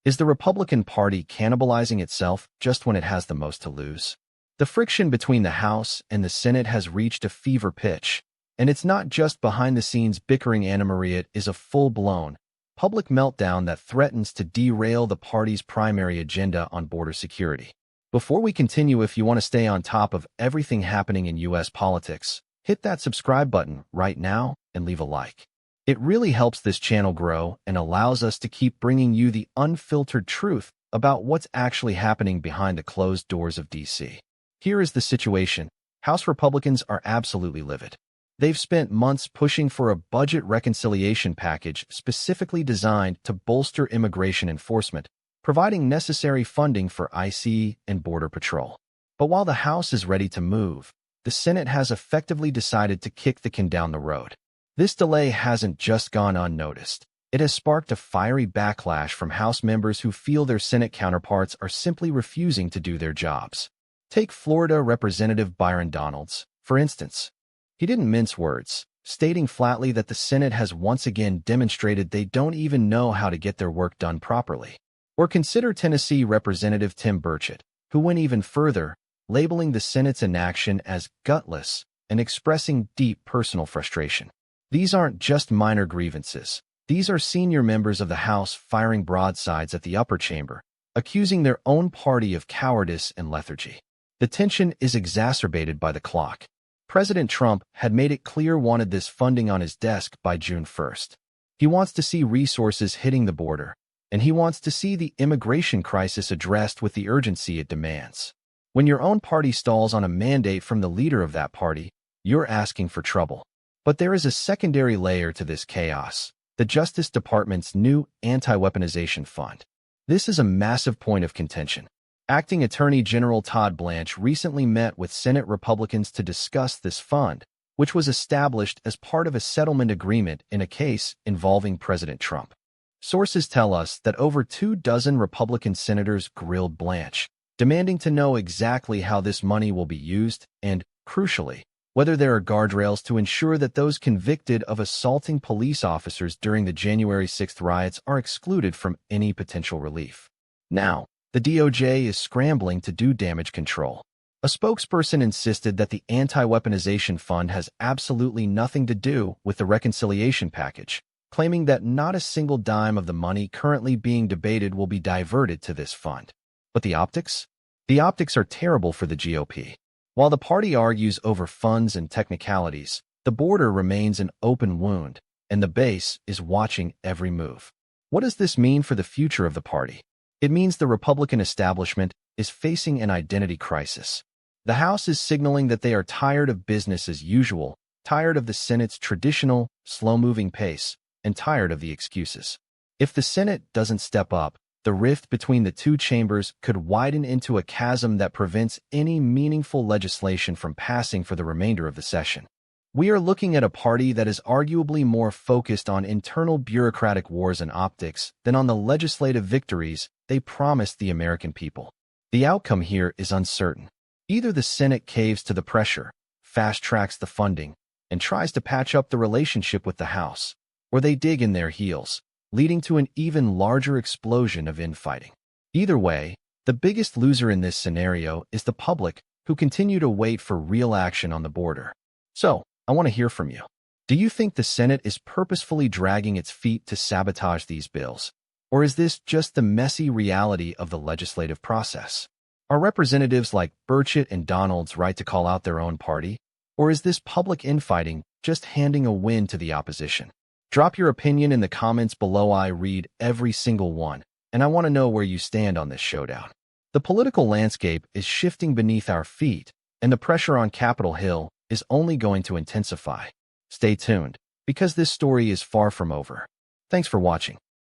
Is the Republican Party cannibalizing itself just when it has the most to lose? The friction between the House and the Senate has reached a fever pitch, and it's not just behind-the-scenes bickering. It is a full-blown, public meltdown that threatens to derail the party's primary agenda on border security. Before we continue, if you want to stay on top of everything happening in U.S. politics, hit that subscribe button right now and leave a like. It really helps this channel grow and allows us to keep bringing you the unfiltered truth about what's actually happening behind the closed doors of D.C. Here is the situation. House Republicans are absolutely livid. They've spent months pushing for a budget reconciliation package specifically designed to bolster immigration enforcement, providing necessary funding for ICE and Border Patrol. But while the House is ready to move, the Senate has effectively decided to kick the can down the road. This delay hasn't just gone unnoticed. It has sparked a fiery backlash from House members who feel their Senate counterparts are simply refusing to do their jobs. Take Florida Representative Byron Donalds, for instance. He didn't mince words, stating flatly that the Senate has once again demonstrated they don't even know how to get their work done properly. Or consider Tennessee Representative Tim Burchett, who went even further, labeling the Senate's inaction as gutless and expressing deep personal frustration. These aren't just minor grievances. These are senior members of the House firing broadsides at the upper chamber, accusing their own party of cowardice and lethargy. The tension is exacerbated by the clock. President Trump had made it clear he wanted this funding on his desk by June 1st. He wants to see resources hitting the border, and he wants to see the immigration crisis addressed with the urgency it demands. When your own party stalls on a mandate from the leader of that party, you're asking for trouble. But there is a secondary layer to this chaos: the Justice Department's new Anti-Weaponization Fund. This is a massive point of contention. Acting Attorney General Todd Blanche recently met with Senate Republicans to discuss this fund, which was established as part of a settlement agreement in a case involving President Trump. Sources tell us that over 24 Republican senators grilled Blanche, demanding to know exactly how this money will be used and, crucially, whether there are guardrails to ensure that those convicted of assaulting police officers during the January 6th riots are excluded from any potential relief. Now, the DOJ is scrambling to do damage control. A spokesperson insisted that the Anti-Weaponization Fund has absolutely nothing to do with the reconciliation package, claiming that not a single dime of the money currently being debated will be diverted to this fund. But the optics? The optics are terrible for the GOP. While the party argues over funds and technicalities, the border remains an open wound, and the base is watching every move. What does this mean for the future of the party? It means the Republican establishment is facing an identity crisis. The House is signaling that they are tired of business as usual, tired of the Senate's traditional, slow-moving pace, and tired of the excuses. If the Senate doesn't step up, the rift between the two chambers could widen into a chasm that prevents any meaningful legislation from passing for the remainder of the session. We are looking at a party that is arguably more focused on internal bureaucratic wars and optics than on the legislative victories they promised the American people. The outcome here is uncertain. Either the Senate caves to the pressure, fast-tracks the funding, and tries to patch up the relationship with the House, or they dig in their heels, leading to an even larger explosion of infighting. Either way, the biggest loser in this scenario is the public, who continue to wait for real action on the border. So, I want to hear from you. Do you think the Senate is purposefully dragging its feet to sabotage these bills? Or is this just the messy reality of the legislative process? Are representatives like Burchett and Donalds right to call out their own party? Or is this public infighting just handing a win to the opposition? Drop your opinion in the comments below. I read every single one, and I want to know where you stand on this showdown. The political landscape is shifting beneath our feet, and the pressure on Capitol Hill is only going to intensify. Stay tuned, because this story is far from over. Thanks for watching.